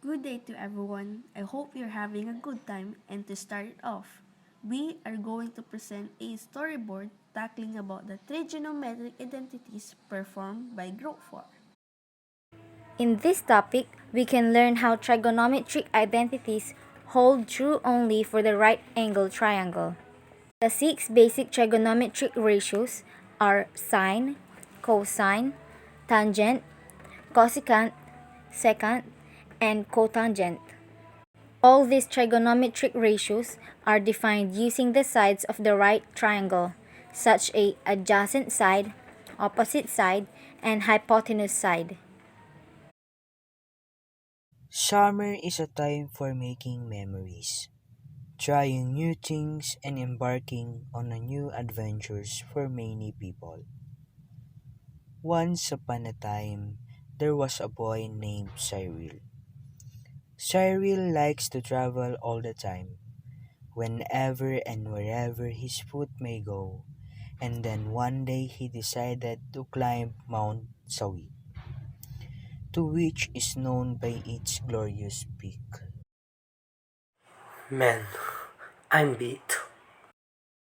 Good day to everyone. I hope you're having a good time, and to start it off, we are going to present a storyboard tackling about the trigonometric identities performed by Group 4. In this topic, we can learn how trigonometric identities hold true only for the right angle triangle. The six basic trigonometric ratios are sine, cosine, tangent, cosecant, secant, and cotangent. All these trigonometric ratios are defined using the sides of the right triangle, such as adjacent side, opposite side, and hypotenuse side. Summer is a time for making memories, trying new things, and embarking on a new adventures for many people. Once upon a time, there was a boy named Cyril. Cyril likes to travel all the time, whenever and wherever his foot may go, and then one day he decided to climb Mount Sawi, to which is known by its glorious peak. Man, I'm beat.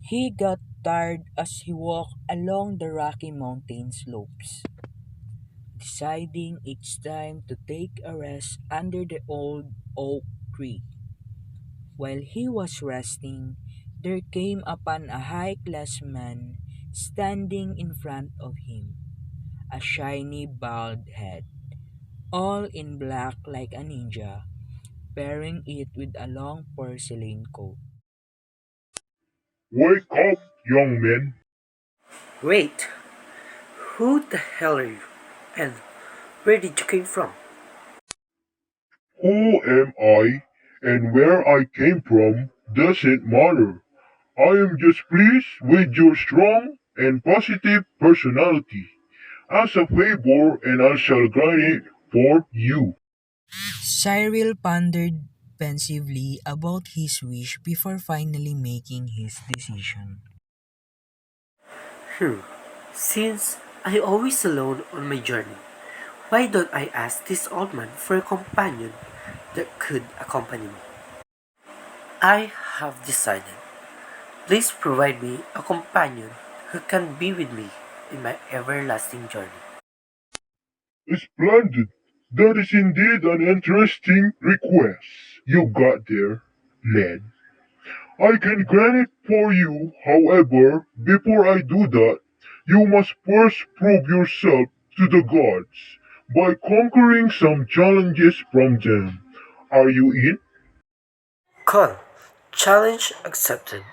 He got tired as he walked along the rocky mountain slopes, deciding each time to take a rest under the old oak tree. While he was resting, there came upon a high-class man standing in front of him, a shiny bald head, all in black like a ninja, pairing it with a long porcelain coat. Wake up, young man. Wait, who the hell are you? And where did you came from? Who am I and where I came from doesn't matter. I am just pleased with your strong and positive personality. As a favor, and I shall grant it for you. Cyril pondered pensively about his wish before finally making his decision. Hmm. Since I always alone on my journey, why don't I ask this old man for a companion that could accompany me? I have decided. Please provide me a companion who can be with me in my everlasting journey. Splendid. That is indeed an interesting request you got there, lad. I can grant it for you, however, before I do that, you must first prove yourself to the gods by conquering some challenges from them. Are you in? Call. Challenge accepted.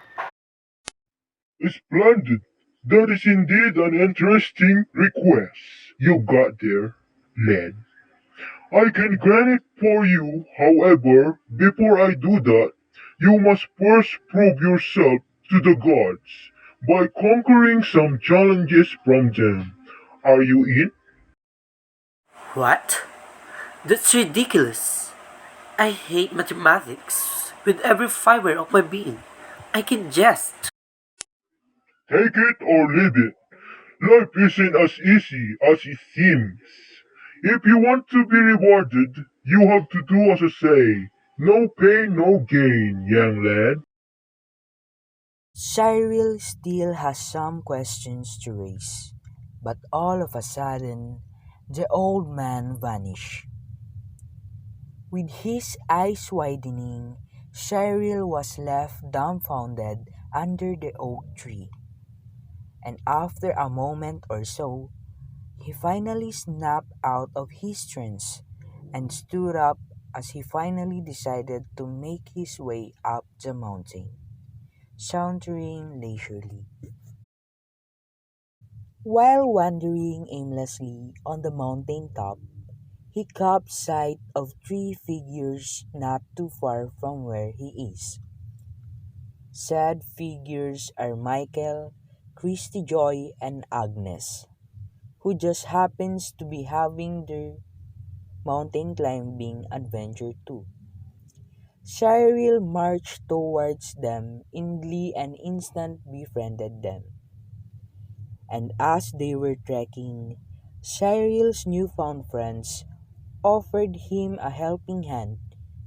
Splendid. That is indeed an interesting request you got there, lad. I can grant it for you, however, before I do that, you must first prove yourself to the gods by conquering some challenges from them. Are you in? What? That's ridiculous. I hate mathematics with every fiber of my being. I can jest. Take it or leave it. Life isn't as easy as it seems. If you want to be rewarded, you have to do as I say. No pain, no gain, young lad. Cyril still has some questions to raise, but all of a sudden, the old man vanished. With his eyes widening, Cyril was left dumbfounded under the oak tree, and after a moment or so, he finally snapped out of his trance and stood up as he finally decided to make his way up the mountain, sauntering leisurely. While wandering aimlessly on the mountain top, he caught sight of three figures not too far from where he is. Said figures are Michael, Christy Joy, and Agnes, who just happens to be having their mountain climbing adventure too. Cyril marched towards them in glee and instant befriended them. And as they were trekking, Cyril's newfound friends offered him a helping hand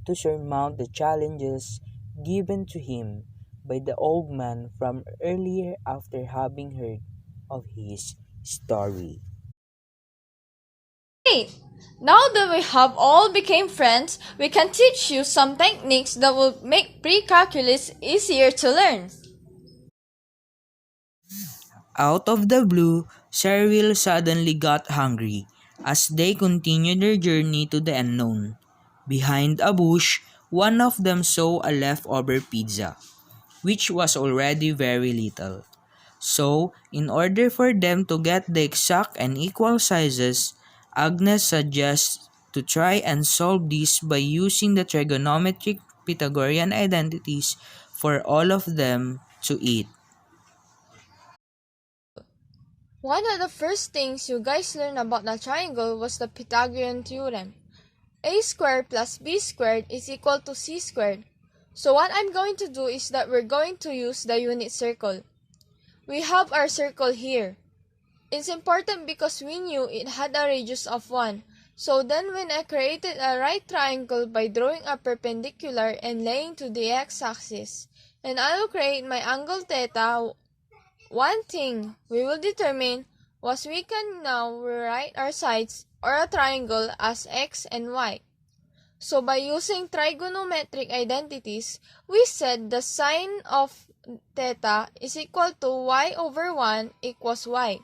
to surmount the challenges given to him by the old man from earlier after having heard of his story. Great! Now that we have all become friends, we can teach you some techniques that will make pre-calculus easier to learn. Out of the blue, Cheryl suddenly got hungry as they continued their journey to the unknown. Behind a bush, one of them saw a leftover pizza, which was already very little. So, in order for them to get the exact and equal sizes, Agnes suggests to try and solve this by using the trigonometric Pythagorean identities for all of them to eat. One of the first things you guys learned about the triangle was the Pythagorean theorem. A squared plus b squared is equal to c squared. So what I'm going to do is that we're going to use the unit circle. We have our circle here. It's important because we knew it had a radius of 1. So then when I created a right triangle by drawing a perpendicular and laying to the x-axis, and I will create my angle theta, one thing we will determine was we can now rewrite our sides or a triangle as x and y. So by using trigonometric identities, we said the sine of theta is equal to y over 1 equals y.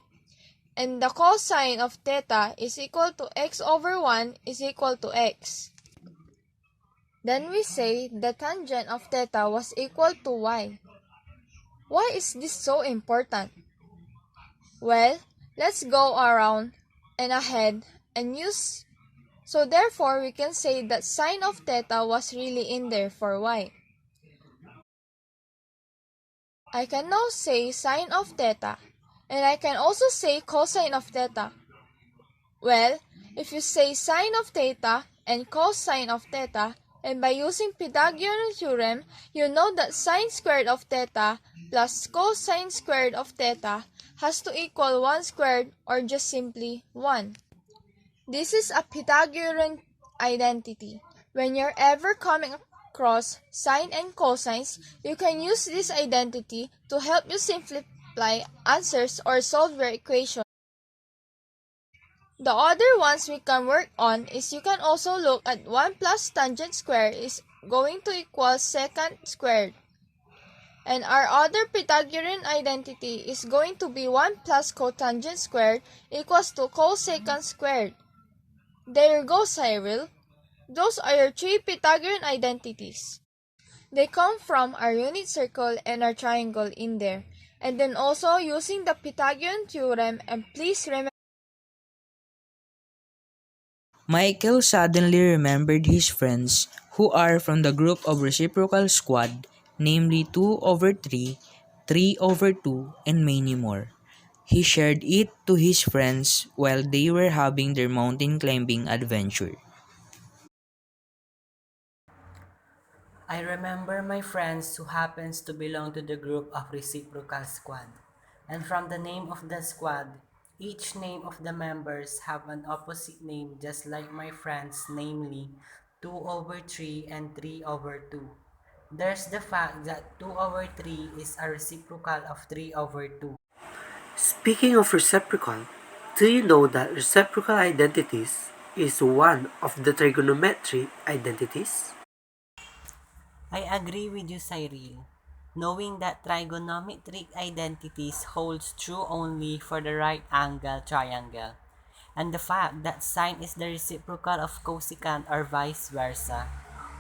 And the cosine of theta is equal to x over 1 is equal to x. Then we say the tangent of theta was equal to y. Why is this so important? Well, let's go around and ahead and use. So therefore, we can say that sine of theta was really in there for y. I can now say sine of theta, and I can also say cosine of theta. Well, if you say sine of theta and cosine of theta, and by using Pythagorean theorem, you know that sine squared of theta plus cosine squared of theta has to equal 1 squared or just simply 1. This is a Pythagorean identity. When you're ever coming across sine and cosines, you can use this identity to help you simplify answers or solve your equation. The other ones we can work on is you can also look at 1 plus tangent squared is going to equal secant squared. And our other Pythagorean identity is going to be 1 plus cotangent squared equals to cosecant squared. There you go, Cyril. Those are your 3 Pythagorean identities. They come from our unit circle and our triangle in there. And then also using the Pythagorean theorem, and please remember Michael suddenly remembered his friends who are from the group of reciprocal squad, namely 2 over 3, 3 over 2, and many more. He shared it to his friends while they were having their mountain climbing adventure. I remember my friends who happens to belong to the group of Reciprocal Squad. And from the name of the squad, each name of the members have an opposite name just like my friends, namely 2 over 3 and 3 over 2. There's the fact that 2 over 3 is a reciprocal of 3 over 2. Speaking of reciprocal, do you know that reciprocal identities is one of the trigonometric identities? I agree with you, Cyril. Knowing that trigonometric identities holds true only for the right angle triangle, and the fact that sine is the reciprocal of cosecant or vice versa,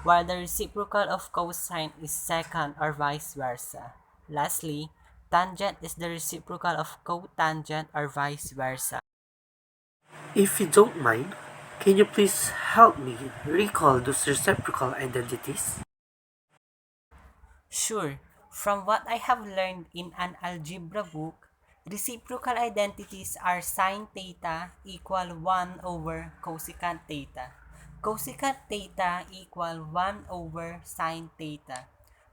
while the reciprocal of cosine is secant or vice versa. Lastly, tangent is the reciprocal of cotangent or vice versa. If you don't mind, can you please help me recall those reciprocal identities? Sure, from what I have learned in an algebra book, reciprocal identities are sine theta equal 1 over cosecant theta. Cosecant theta equal 1 over sine theta.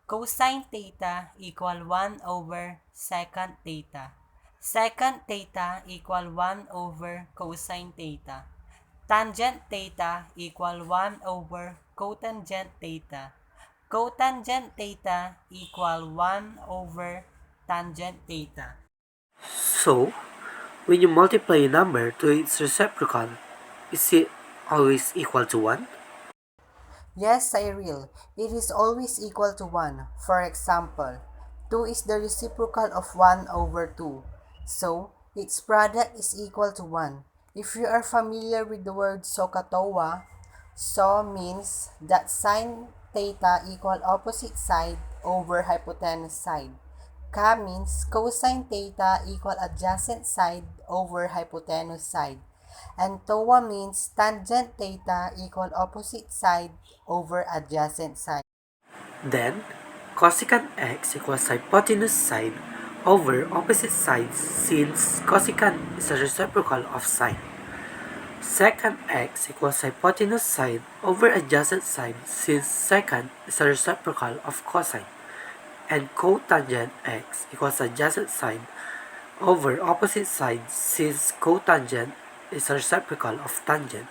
Cosine theta equal 1 over secant theta. Secant theta equal 1 over cosine theta. Tangent theta equal 1 over cotangent theta. Cotangent theta equal 1 over tangent theta. So, when you multiply a number to its reciprocal, is it always equal to 1? Yes, Cyril, it is always equal to 1. For example, 2 is the reciprocal of 1 over 2. So, its product is equal to 1. If you are familiar with the word SOHCAHTOA, so means that sine theta equal opposite side over hypotenuse side. Ka means cosine theta equal adjacent side over hypotenuse side. And TOA means tangent theta equal opposite side over adjacent side. Then, cosecant x equals hypotenuse side over opposite sides since cosecant is a reciprocal of sine. Secant x equals hypotenuse side over adjacent side since secant is a reciprocal of cosine. And cotangent x equals adjacent side over opposite side since cotangent is a reciprocal of tangent.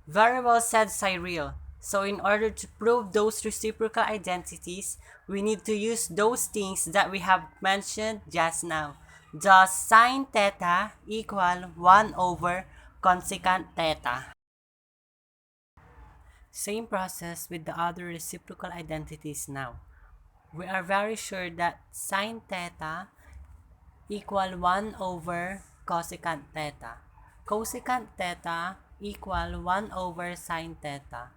Very well said, Cyril. So in order to prove those reciprocal identities, we need to use those things that we have mentioned just now. Does sine theta equal 1 over cosecant theta? Same process with the other reciprocal identities now. We are very sure that sine theta equal 1 over cosecant theta. Cosecant theta equal 1 over sine theta.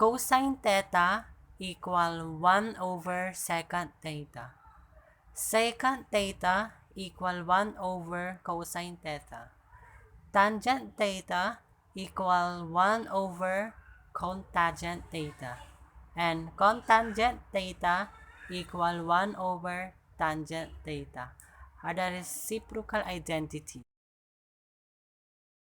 Cosine theta equal 1 over secant theta. Secant theta equal 1 over cosine theta. Tangent theta equal 1 over cotangent theta. And cotangent theta equal 1 over tangent theta are the reciprocal identity.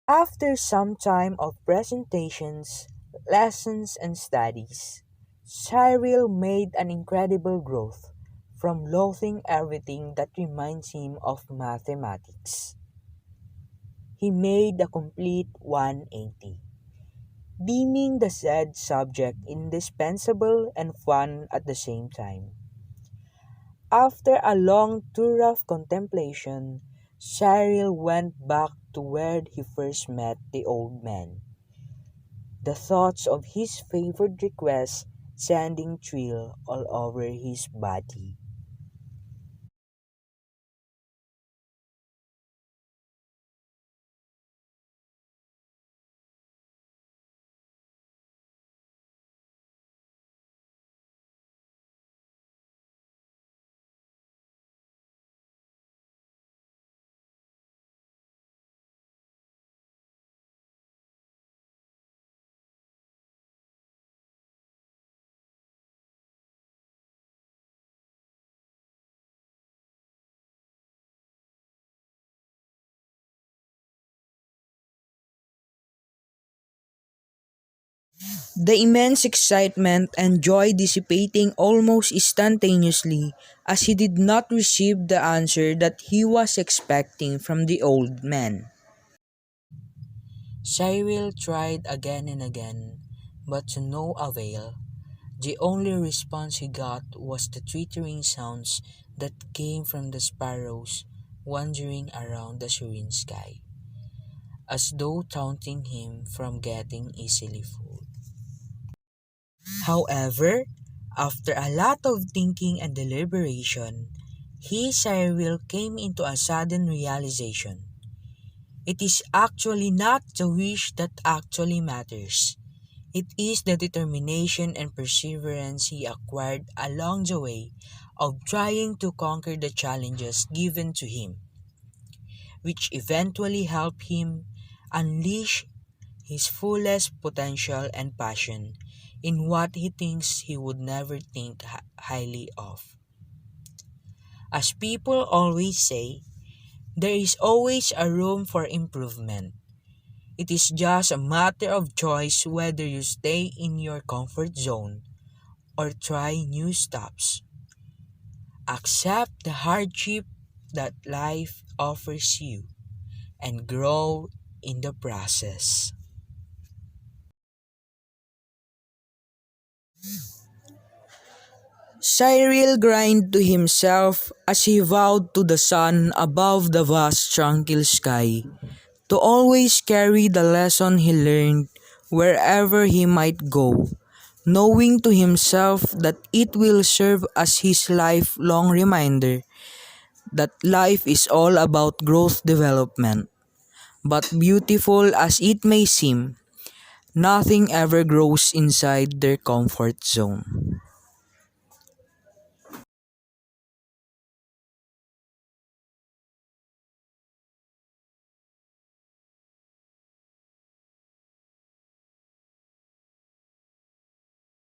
After some time of presentations, lessons, and studies, Cyril made an incredible growth from loathing everything that reminds him of mathematics. He made a complete 180, deeming the said subject indispensable and fun at the same time. After a long tour of contemplation, Cyril went back to where he first met the old man. The thoughts of his favored request sending thrill all over his body. The immense excitement and joy dissipating almost instantaneously as he did not receive the answer that he was expecting from the old man. Cyril tried again and again, but to no avail. The only response he got was the twittering sounds that came from the sparrows wandering around the serene sky, as though taunting him from getting easily fooled. However, after a lot of thinking and deliberation, Cyril came into a sudden realization. It is actually not the wish that actually matters. It is the determination and perseverance he acquired along the way of trying to conquer the challenges given to him, which eventually helped him unleash his fullest potential and passion in what he thinks he would never think highly of. As people always say, there is always a room for improvement. It is just a matter of choice whether you stay in your comfort zone or try new stops. Accept the hardship that life offers you and grow in the process. Cyril grinned to himself as he vowed to the sun above the vast tranquil sky to always carry the lesson he learned wherever he might go, knowing to himself that it will serve as his lifelong reminder that life is all about growth development. But beautiful as it may seem, nothing ever grows inside their comfort zone.